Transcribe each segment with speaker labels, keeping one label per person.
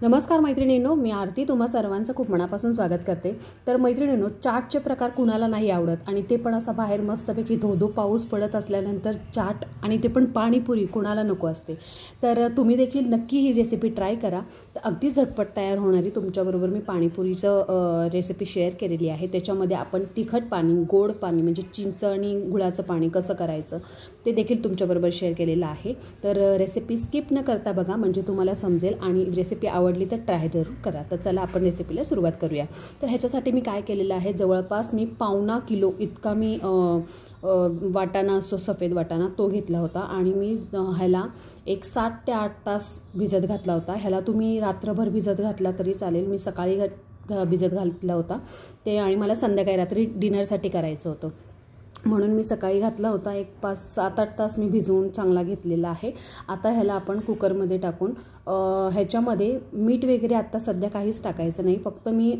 Speaker 1: नमस्कार मैत्रिणींनो, मी आरती तुम्हा सर्वांचं खूप मनापासून स्वागत करते। तर मैत्रिणींनो, चाटचे प्रकार कुणाला नाही आवडत आणि ते पण असा बाहेर मस्तपैकी धोधो पाऊस पडत असल्यानंतर चाट आणि ते पण पाणीपुरी कुणाला नको असते। तर तुम्ही देखील नक्की ही रेसिपी ट्राय करा। तर अगदी झटपट तयार होणारी तुमच्याबरोबर मी पाणीपुरीचं रेसिपी शेअर केलेली आहे। त्याच्यामध्ये आपण तिखट पाणी, गोड पाणी म्हणजे चिंच आणि गुळाचं पाणी कसं करायचं ते देखील तुमच्याबरोबर शेअर केलेलं आहे। तर रेसिपी स्किप न करता बघा, म्हणजे तुम्हाला समजेल आणि रेसिपी आवडली तर ट्राय जरूर करा। तर चला आपण रेसिपीला सुरुवात करूया। तर ह्याच्यासाठी मी काय केलेलं आहे, जवळपास मी 1.25 किलो इतका मी वाटाणा असतो, सफेद वाटाणा तो घेतला होता आणि मी ह्याला एक 7 ते 8 तास भिजत घातला होता। ह्याला तुम्ही रात्रभर भिजत घातला तरी चालेल। मी सकाळी भिजत घातला होता ते आणि मला संध्याकाळी रात्री डिनरसाठी करायचं होतं, म्हणून मी सकाळी घातला होता। एक 5-7-8 तास मी भिजवून चांगला घेतलेला आहे। आता ह्याला आपण कुकरमध्ये टाकून ह्याच्यामध्ये मीठ वगैरे आता सध्या काहीच टाकायचं नाही, फक्त मी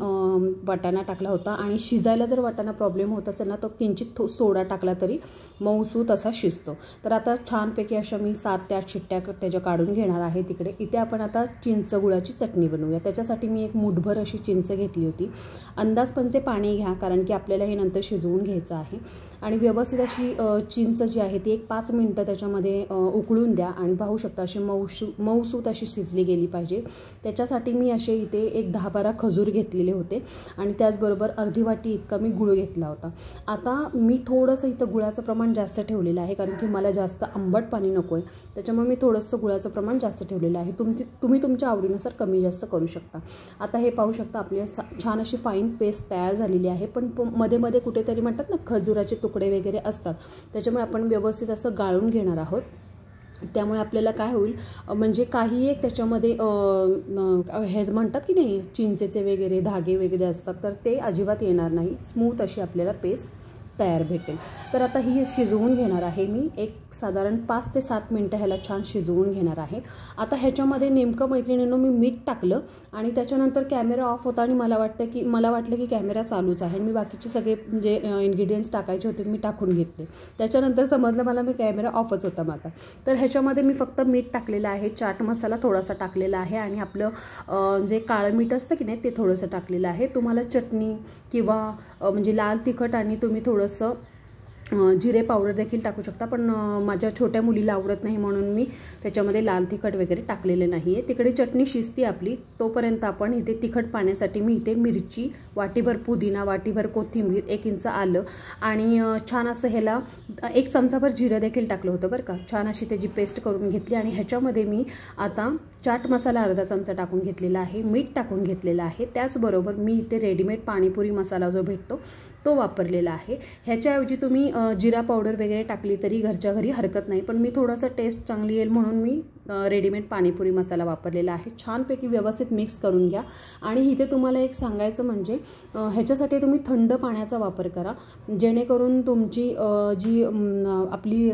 Speaker 1: वाटाणा टाकला होता आणि शिजायला जर वाटाणा प्रॉब्लेम होत असेल ना तर किंचित सोडा टाकला तरी मऊसूत असा शिजतो। तर आता छानपैकी अशा मी 7 ते 8 शिट्ट्या त्याच्या काढून घेणार आहे। तिकडे इथे आपण आता चिंच गुळाची चटणी बनवूया। त्याच्यासाठी मी एक मूठभर अशी चिंच घेतली होती। अंदाजपंचे पाणी घ्या, कारण की आपल्याला हे नंतर शिजवून घ्यायचं आहे। आणि व्यवस्थित अशी चिंच जी आहे ती एक 5 मिनिटं त्याच्यामध्ये उकळून द्या आणि पाहू शकता अशी मऊसूत अशी शिजली गेली पाहिजे। त्याच्यासाठी मी असे इथे एक 10-12 खजूर घेतलेले होते आणि त्याचबरोबर अर्धी वाटी इतका मी गुळ घेतला होता। आता मी थोडंसं इथं गुळाचं प्रमाण जास्त ठेवलेलं आहे, कारण की मला जास्त आंबट पाणी नको आहे, त्याच्यामुळे मी थोडंसं गुळाचं प्रमाण जास्त ठेवलेलं आहे। तुम्ही तुमच्या आवडीनुसार कमी जास्त करू शकता। आता हे पाहू शकता आपली छान अशी फाईन पेस्ट तयार झालेली आहे, पण मध्ये मध्ये कुठेतरी म्हणतात ना खजुराचे तुकडे वगैरे असतात, त्याच्यामुळे आपण व्यवस्थित असं गाळून घेणार आहोत। त्यामुळे आपल्याला काय होईल, म्हणजे काही एक त्याच्यामध्ये हे म्हणतात की नाही चिंचेचे वगैरे धागे वगैरे असतात, तर ते अजिबात येणार नाही। स्मूथ अशी आपल्याला पेस्ट तयार भेटेल। तर आता ही शिजवून घेणार आहे मी एक साधारण 5 ते 7 मिनिटं ह्याला छान शिजवून घेणार आहे। आता ह्याच्यामध्ये नेमकं मैत्रिणींनो मी मीठ टाकलं आणि त्याच्यानंतर कॅमेरा ऑफ होता आणि मला वाटलं की कॅमेरा चालूच आहे। मी बाकीचे सगळे जे इन्ग्रेडियंट्स टाकायचे होते मी टाकून घेतले। त्याच्यानंतर समजलं मला मी कॅमेरा ऑफच होता माझा। तर ह्याच्यामध्ये मी फक्त मीठ टाकलेलं आहे, चाट मसाला थोडासा टाकलेला आहे आणि आपलं जे काळं मीठ असतं की नाही ते थोडंसं टाकलेलं आहे। तुम्हाला चटणी किंवा म्हणजे लाल तिखट आणि तुम्ही थोडंसं जिरे पावडर देखील टाकू शकता, पण माझ्या छोट्या मुलीला आवडत नाही म्हणून मी त्याच्यामध्ये लाल तिखट वगैरे टाकलेले नाही आहे। तिकडे चटणी शिजते आपली, तोपर्यंत आपण इथे तिखट पाण्यासाठी मी इथे मिरची, वाटीभर पुदिना, वाटीभर कोथिंबीर, 1 इंच आलं आणि छान असं ह्याला 1 चमचाभर जिरं देखील टाकलं होतं बरं का। छान अशी त्याची पेस्ट करून घेतली आणि ह्याच्यामध्ये मी आता चाट मसाला अर्धा चमचा टाकून घेतलेला आहे, मीठ टाकून घेतलेलं आहे। त्याचबरोबर मी इथे रेडीमेड पाणीपुरी मसाला जो भेटतो तो वापरलेला आहे। ह्याच्याऐवजी तुम्ही जिरा पावडर वगैरे टाकली तरी घरच्या घरी हरकत नाही, पण मी थोडंसं टेस्ट चांगली येईल म्हणून मी रेडीमेड पाणीपुरी मसाला वापरलेला आहे। छानपैकी व्यवस्थित मिक्स करून घ्या आणि इथे तुम्हाला एक सांगायचं म्हणजे ह्याच्यासाठी तुम्ही थंड पाण्याचा वापर करा, जेणेकरून तुमची जी आपली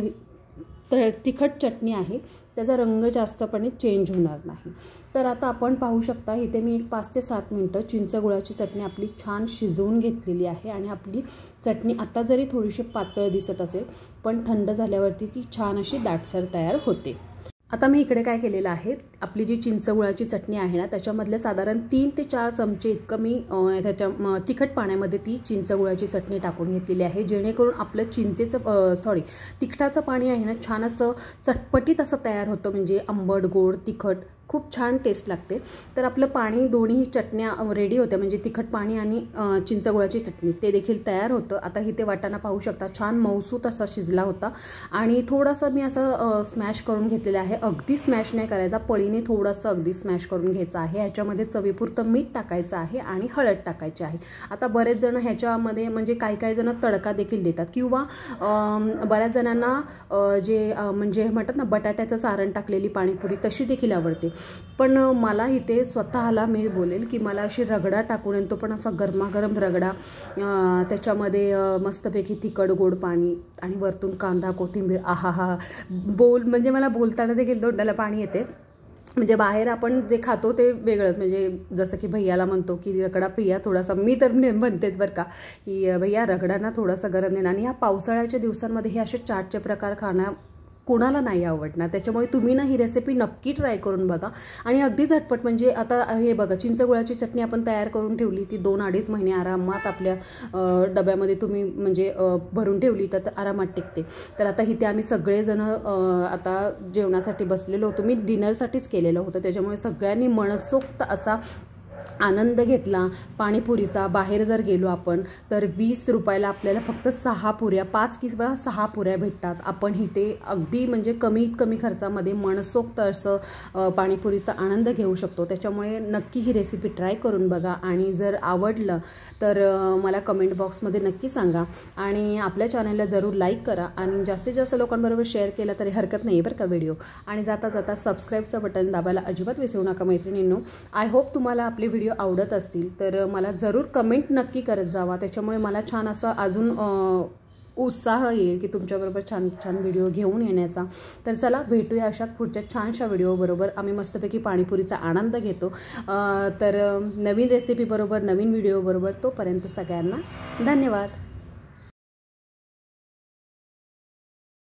Speaker 1: तिखट चटणी आहे त्याचा रंग जास्तपणे चेंज होणार नाही। तर आता आपण पाहू शकता इथे मी एक 5 ते 7 मिनिटं चिंच गुळाची चटणी आपली छान शिजवून घेतलेली आहे आणि आपली चटणी आता जरी थोडीशी पातळ दिसत असेल पण थंड झाल्यावरती ती छान अशी दाटसर तयार होते। आता मी इकडे काय केलेलं आहे, आपली जी चिंच गुळाची चटणी आहे ना त्याच्यामधले साधारण 3 ते 4 चमचे इतकं मी त्याच्या तिखट पाण्यामध्ये ती चिंच गुळाची चटणी टाकून घेतलेली आहे, जेणेकरून आपलं तिखटाचं पाणी आहे ना छान असं चटपटीत असं तयार होतं, म्हणजे आंबट गोड तिखट खूप छान टेस्ट लागते। तर आपलं पाणी दोन्ही चटण्या रेडी होत्या, म्हणजे तिखट पाणी आणि चिंच गुळाची चटणी ते देखील तयार होतं। आता इथे वाटाणा पाहू शकता छान मऊसूत असा शिजला होता आणि थोडंसं मी असं स्मॅश करून घेतलेलं आहे, अगदी स्मॅश नाही करायचा, पळीने थोडंसं अगदी स्मॅश करून घ्यायचं आहे। ह्याच्यामध्ये चवीपुरतं मीठ टाकायचं आहे आणि हळद टाकायची आहे। आता बरेच जण ह्याच्यामध्ये म्हणजे काही जण तडका देखील देतात किंवा बऱ्याच जणांना जे म्हणजे म्हणतात ना बटाट्याचं सारण टाकलेली पाणीपुरी तशी देखील आवडते, पण मला इथे स्वतःला मी बोलेल की मला अशी रगडा टाकून तो पण असा गरमागरम रगडा, त्याच्यामध्ये मस्तपैकी तिखट गोड पाणी आणि वरतून कांदा कोथिंबीर, आहा म्हणजे मला बोलताना देखील तोंडाला पाणी येते। म्हणजे बाहेर आपण जे खातो ते वेगळंच, म्हणजे जसं की भैयाला म्हणतो की रगडा पिया थोडासा, मी तर म्हणतेच बरं का की भैया रगडा ना थोडासा गरम देणार। आणि ह्या पावसाळ्याच्या दिवसांमध्ये हे असे चाटचे प्रकार खाणं कोणाला नाही आवडणार. त्याच्यामुळे तुम्ही ना ही रेसिपी नक्की ट्राय करून बघा. आणि अगदी झटपट, म्हणजे आता हे बघा, चिंचगुळाची चटणी आपण तयार करून ठेवली, ती 2-2.5 महिने आरामात आपल्या डब्यामध्ये तुम्ही म्हणजे भरून ठेवली तर आरामात टिकते. तर आता इथे आम्ही सगळेजण आता जेवणासाठी बसलेलो होतो. मी डिनरसाठीच केलेलं होतं, त्याच्यामुळे सगळ्यांनी मनसोक्त असा आनंद घेतला पाणीपुरीचा. बाहेर जर गेलो आपण तर 20 रुपयाला आपल्याला फक्त 6 पुऱ्या, 5 किंवा 6 पुऱ्या भेटतात. आपण इथे अगदी म्हणजे कमीत कमी खर्चामध्ये मनसोक्त असं पाणीपुरीचा आनंद घेऊ शकतो. त्याच्यामुळे नक्की ही रेसिपी ट्राय करून बघा आणि जर आवडलं तर मला कमेंट बॉक्समध्ये नक्की सांगा. आणि आपल्या चॅनलला जरूर लाईक करा आणि जास्तीत जास्त लोकांबरोबर शेअर केला तरी हरकत नाही बरं का व्हिडिओ. आणि जाता जाता सबस्क्राईबचं बटन दाबायला अजिबात विसरू नका मैत्रिणींनो. आय होप तुम्हाला आपले व्हिडिओ आवडत असतील तर मला जरूर कमेंट नक्की करत जावा. त्याच्यामुळे मला छान असं अजून उत्साह येईल की तुमच्याबरोबर छान छान व्हिडिओ घेऊन येण्याचा. तर चला भेटूया अशाच पुढच्या छानशा व्हिडिओबरोबर. आम्ही मस्तपैकी पाणीपुरीचा आनंद घेतो. तर नवीन रेसिपीबरोबर, नवीन व्हिडिओबरोबर. तोपर्यंत सगळ्यांना धन्यवाद.